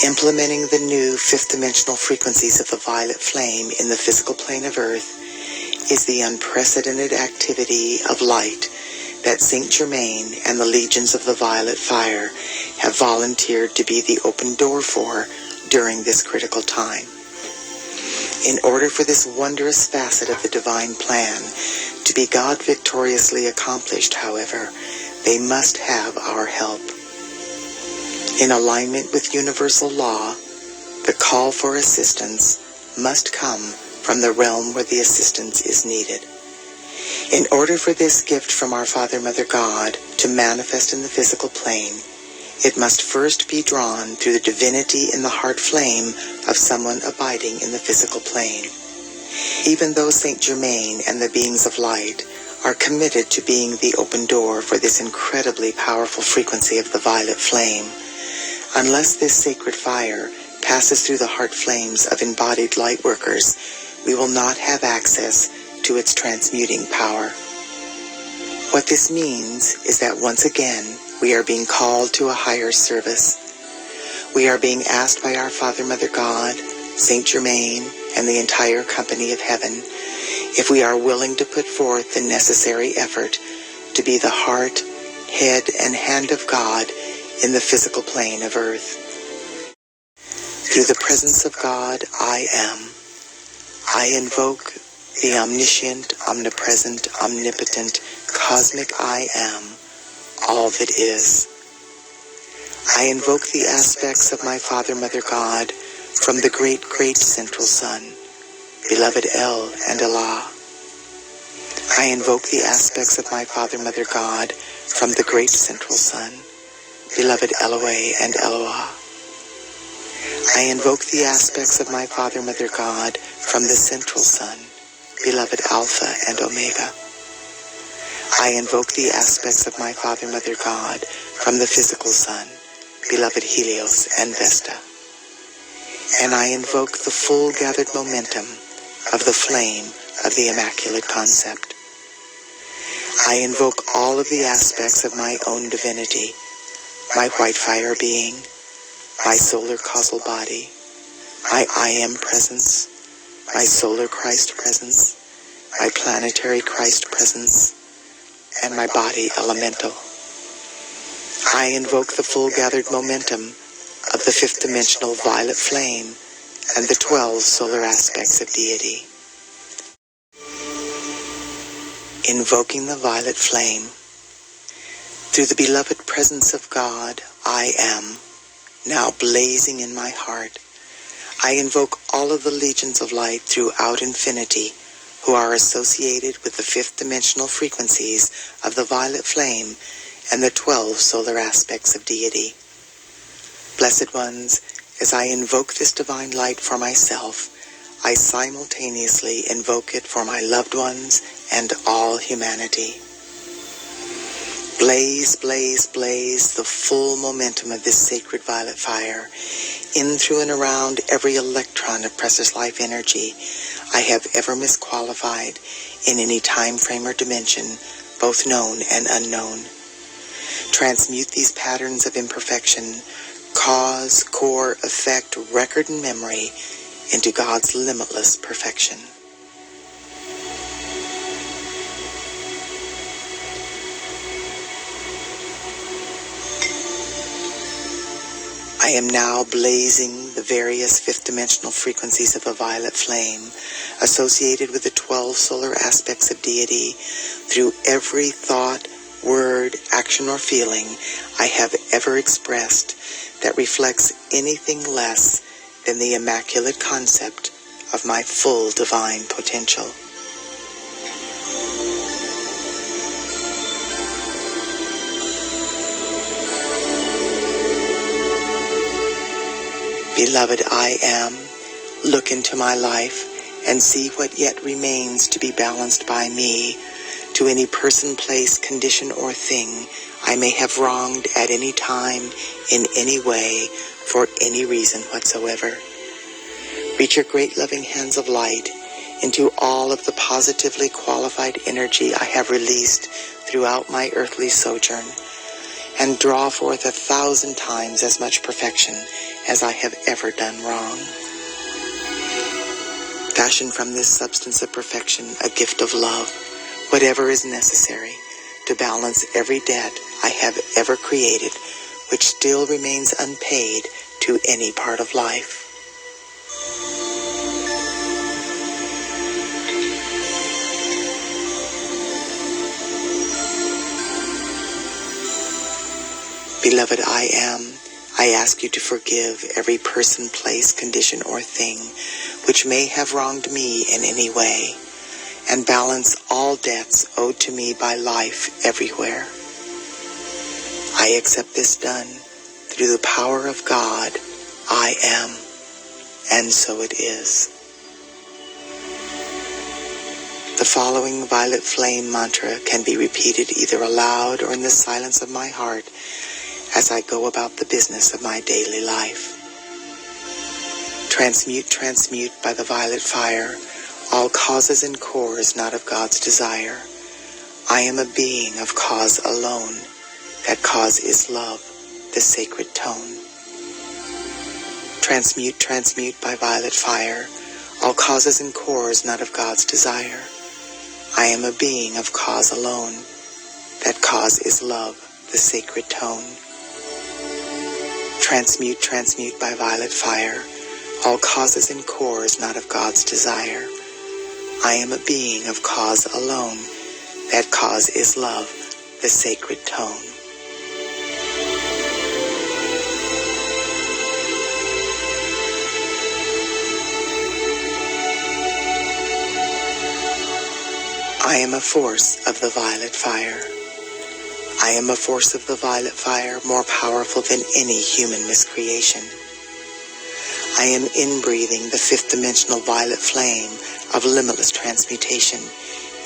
Implementing the new fifth-dimensional frequencies of the violet flame in the physical plane of Earth is the unprecedented activity of light that Saint Germain and the legions of the violet fire have volunteered to be the open door for during this critical time. In order for this wondrous facet of the divine plan to be God victoriously accomplished, however, they must have our help. In alignment with universal law, the call for assistance must come from the realm where the assistance is needed. In order for this gift from our Father, Mother, God to manifest in the physical plane, it must first be drawn through the divinity in the heart flame of someone abiding in the physical plane. Even though Saint Germain and the beings of light are committed to being the open door for this incredibly powerful frequency of the violet flame, unless this sacred fire passes through the heart flames of embodied light workers, we will not have access to its transmuting power. What this means is that once again, we are being called to a higher service. We are being asked by our Father, Mother, God, Saint Germain, and the entire company of heaven if we are willing to put forth the necessary effort to be the heart, head, and hand of God in the physical plane of Earth. Through the presence of God, I am. I invoke the omniscient, omnipresent, omnipotent, cosmic I am, all that is. I invoke the aspects of my Father, Mother, God from the great, great central sun, beloved El and Allah. I invoke the aspects of my Father, Mother, God from the great central sun, beloved Eloah and Eloah. I invoke the aspects of my Father, Mother, God from the central sun, beloved Alpha and Omega. I invoke the aspects of my Father, Mother, God from the physical sun, beloved Helios and Vesta. And I invoke the full gathered momentum of the flame of the Immaculate Concept. I invoke all of the aspects of my own divinity, my white fire being, my solar causal body, my I am presence, my solar Christ presence, my planetary Christ presence, and my body elemental. I invoke the full gathered momentum of the fifth dimensional violet flame and the 12 solar aspects of deity. Invoking the violet flame. Through the beloved presence of God, I am, now blazing in my heart. I invoke all of the legions of light throughout infinity who are associated with the fifth dimensional frequencies of the violet flame and the 12 solar aspects of deity. Blessed ones, as I invoke this divine light for myself, I simultaneously invoke it for my loved ones and all humanity. Blaze, blaze, blaze the full momentum of this sacred violet fire in, through, and around every electron of precious life energy I have ever misqualified in any time frame or dimension, both known and unknown. Transmute these patterns of imperfection, cause, core, effect, record, and memory into God's limitless perfection. I am now blazing the various fifth dimensional frequencies of the violet flame associated with the 12 solar aspects of deity through every thought, word, action, or feeling I have ever expressed that reflects anything less than the immaculate concept of my full divine potential. Beloved I am, look into my life and see what yet remains to be balanced by me to any person, place, condition, or thing I may have wronged at any time, in any way, for any reason whatsoever. Reach your great loving hands of light into all of the positively qualified energy I have released throughout my earthly sojourn, and draw forth 1,000 times as much perfection as I have ever done wrong. Fashion from this substance of perfection a gift of love, whatever is necessary to balance every debt I have ever created, which still remains unpaid to any part of life. Beloved, I ask you to forgive every person, place, condition, or thing which may have wronged me in any way, and balance all debts owed to me by life everywhere. I accept this done through the power of God. I am, and so it is. The following violet flame mantra can be repeated either aloud or in the silence of my heart as I go about the business of my daily life. Transmute, transmute by the violet fire all causes and cores not of God's desire. I am a being of cause alone. That cause is love, the sacred tone. Transmute, transmute by violet fire all causes and cores not of God's desire. I am a being of cause alone. That cause is love, the sacred tone. Transmute, transmute by violet fire all causes and cores not of God's desire. I am a being of cause alone. That cause is love, the sacred tone. I am a force of the violet fire. I am a force of the violet fire more powerful than any human miscreation. I am inbreathing the fifth dimensional violet flame of limitless transmutation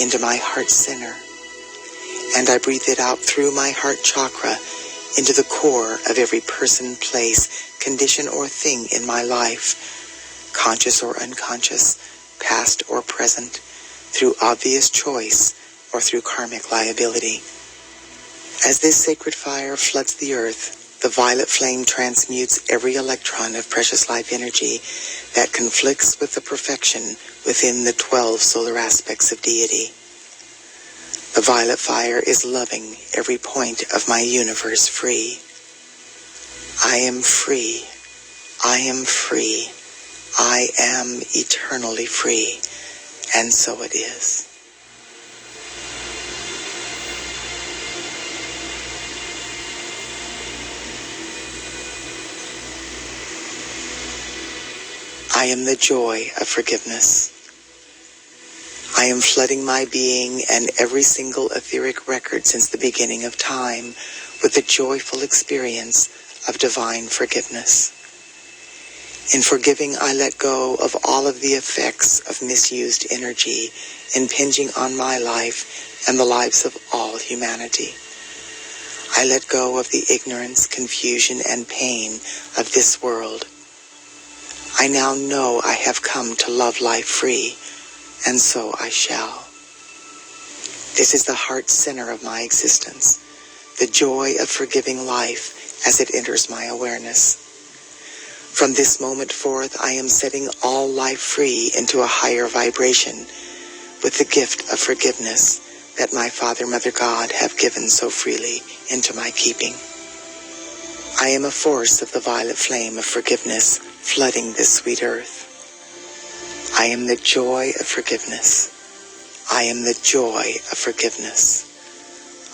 into my heart center, and I breathe it out through my heart chakra into the core of every person, place, condition, or thing in my life, conscious or unconscious, past or present, through obvious choice or through karmic liability. As this sacred fire floods the earth, the violet flame transmutes every electron of precious life energy that conflicts with the perfection within the 12 solar aspects of deity. The violet fire is loving every point of my universe free. I am free. I am free. I am eternally free. And so it is. I am the joy of forgiveness. I am flooding my being and every single etheric record since the beginning of time with the joyful experience of divine forgiveness. In forgiving, I let go of all of the effects of misused energy impinging on my life and the lives of all humanity. I let go of the ignorance, confusion, and pain of this world. I now know I have come to love life free, and so I shall. This is the heart center of my existence, the joy of forgiving life as it enters my awareness. From this moment forth, I am setting all life free into a higher vibration with the gift of forgiveness that my Father, Mother, God have given so freely into my keeping. I am a force of the violet flame of forgiveness flooding this sweet earth. I am the joy of forgiveness. I am the joy of forgiveness.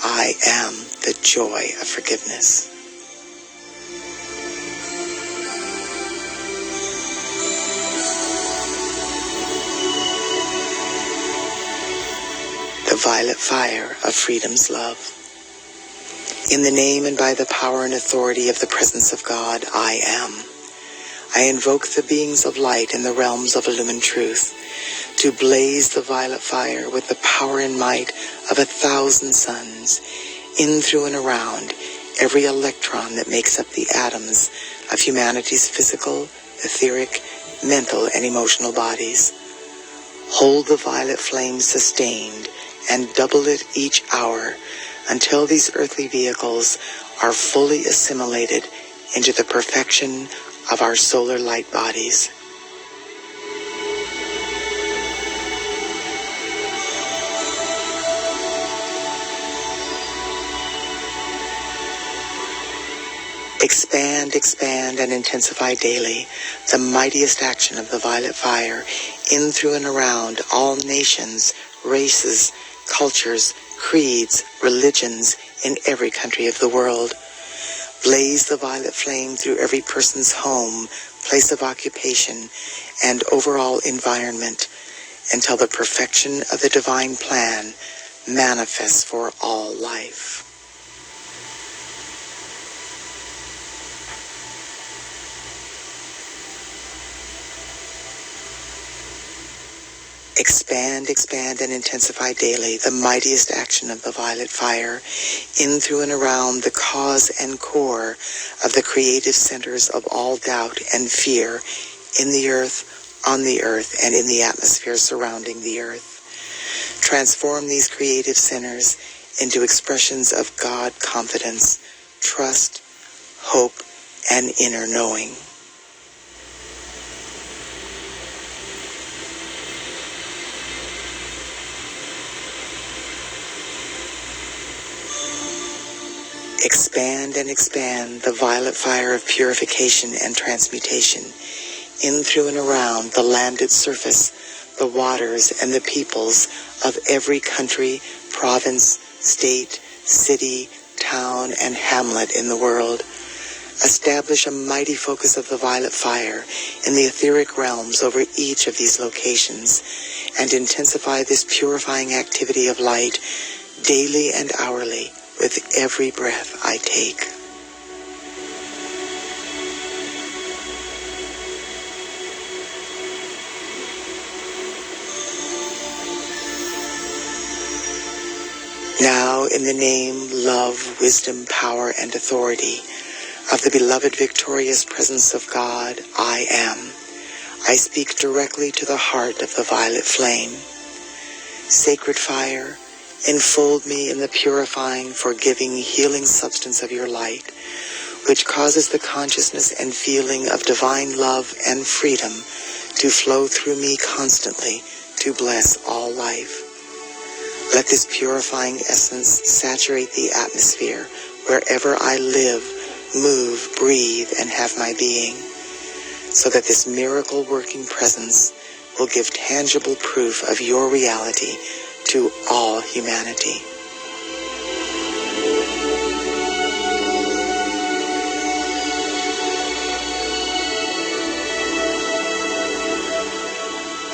I am the joy of forgiveness. The violet fire of freedom's love. In the name and by the power and authority of the presence of God, I am. I invoke the beings of light in the realms of illumined truth to blaze the violet fire with the power and might of 1,000 suns, in, through, and around every electron that makes up the atoms of humanity's physical, etheric, mental, and emotional bodies. Hold the violet flame sustained and double it each hour until these earthly vehicles are fully assimilated into the perfection of our solar light bodies. Expand, expand, and intensify daily the mightiest action of the violet fire in, through, and around all nations, races, cultures, creeds, religions in every country of the world. Blaze the violet flame through every person's home, place of occupation, and overall environment until the perfection of the divine plan manifests for all life. Expand, expand, and intensify daily the mightiest action of the violet fire in, through, and around the cause and core of the creative centers of all doubt and fear in the earth, on the earth, and in the atmosphere surrounding the earth. Transform these creative centers into expressions of God confidence, trust, hope, and inner knowing. Expand and expand the violet fire of purification and transmutation in, through, and around the landed surface, the waters, and the peoples of every country, province, state, city, town, and hamlet in the world. Establish a mighty focus of the violet fire in the etheric realms over each of these locations, and intensify this purifying activity of light daily and hourly with every breath I take. Now, in the name, love, wisdom, power, and authority of the beloved victorious presence of God, I am, I speak directly to the heart of the violet flame. Sacred fire, enfold me in the purifying, forgiving, healing substance of your light, which causes the consciousness and feeling of divine love and freedom to flow through me constantly to bless all life. Let this purifying essence saturate the atmosphere wherever I live, move, breathe, and have my being, so that this miracle-working presence will give tangible proof of your reality to all humanity.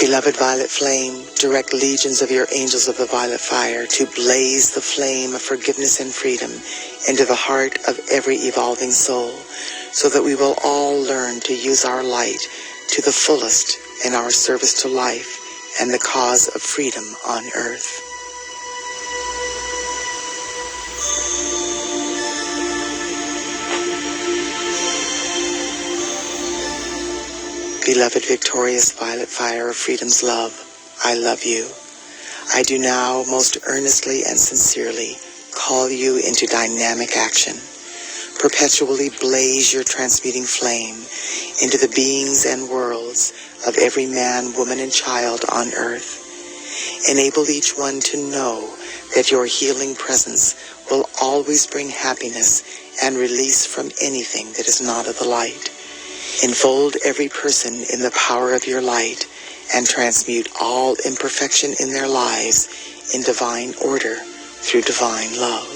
Beloved violet flame, direct legions of your angels of the violet fire to blaze the flame of forgiveness and freedom into the heart of every evolving soul, so that we will all learn to use our light to the fullest in our service to life and the cause of freedom on earth. Beloved victorious violet fire of freedom's love, I love you. I do now most earnestly and sincerely call you into dynamic action. Perpetually blaze your transmuting flame into the beings and worlds of every man, woman, and child on earth. Enable each one to know that your healing presence will always bring happiness and release from anything that is not of the light. Enfold every person in the power of your light and transmute all imperfection in their lives in divine order through divine love.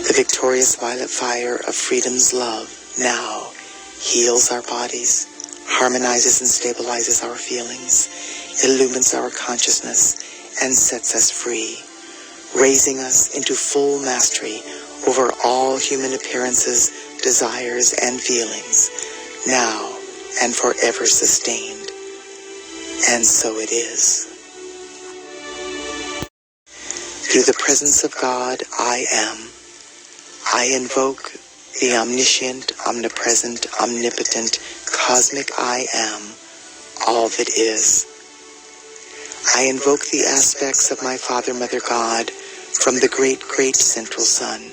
The victorious violet fire of freedom's love now heals our bodies, harmonizes and stabilizes our feelings, illumines our consciousness, and sets us free, raising us into full mastery over all human appearances, desires, and feelings, now and forever sustained. And so it is. Through the presence of God, I am. I invoke the omniscient, omnipresent, omnipotent, cosmic I am, all that is. I invoke the aspects of my Father, Mother, God from the great, great central sun,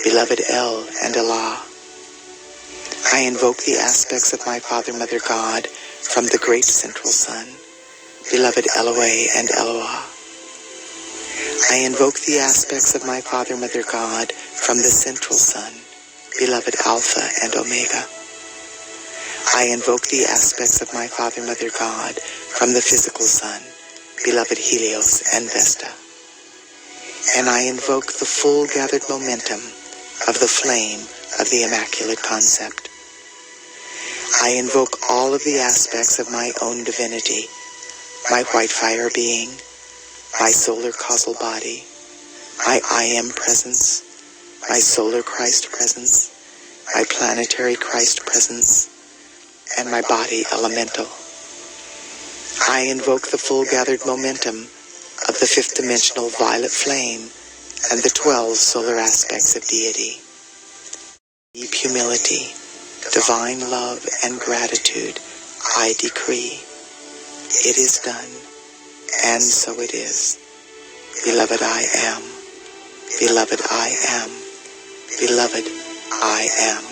beloved El and Allah. I invoke the aspects of my Father, Mother, God from the great central sun, beloved Eloah and Eloah. I invoke the aspects of my Father, Mother, God from the central sun, beloved Alpha and Omega. I invoke the aspects of my Father, Mother, God from the physical sun, beloved Helios and Vesta. And I invoke the full gathered momentum of the flame of the Immaculate Concept. I invoke all of the aspects of my own divinity, my white fire being, my solar causal body, my I am presence, my solar Christ presence, my planetary Christ presence, and my body elemental. I invoke the full gathered momentum of the fifth dimensional violet flame and the 12 solar aspects of deity. Deep humility, divine love and gratitude, I decree. It is done, and so it is. Beloved I am, beloved I am, beloved I am.